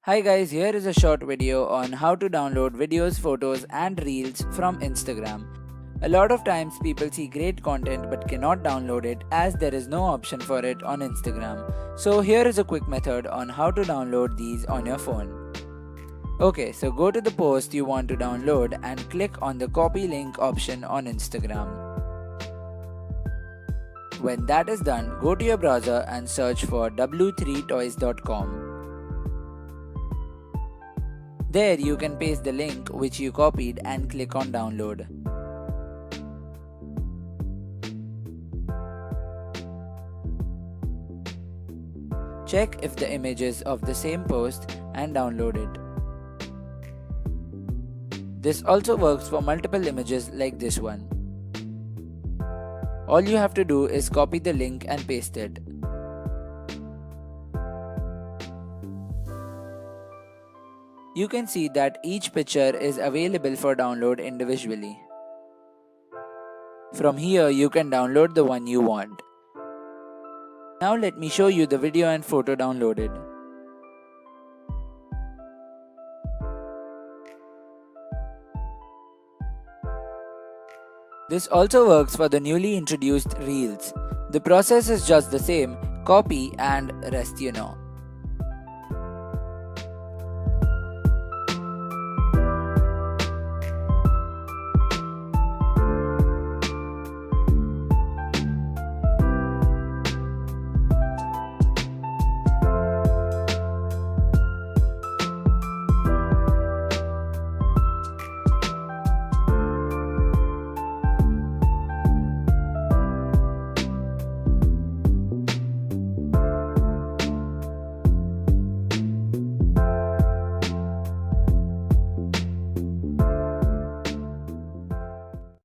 Hi guys, here is a short video on how to download videos, photos and reels from Instagram. A lot of times people see great content but cannot download it as there is no option for it on Instagram. So here is a quick method on how to download these on your phone. Okay, so go to the post you want to download and click on the copy link option on Instagram. When that is done, go to your browser and search for w3toys.com. There you can paste the link which you copied and click on download. Check if the image is of the same post and download it. This also works for multiple images like this one. All you have to do is copy the link and paste it. You can see that each picture is available for download individually. From here you can download the one you want. Now let me show you the video and photo downloaded. This also works for the newly introduced Reels. The process is just the same, copy and rest you know.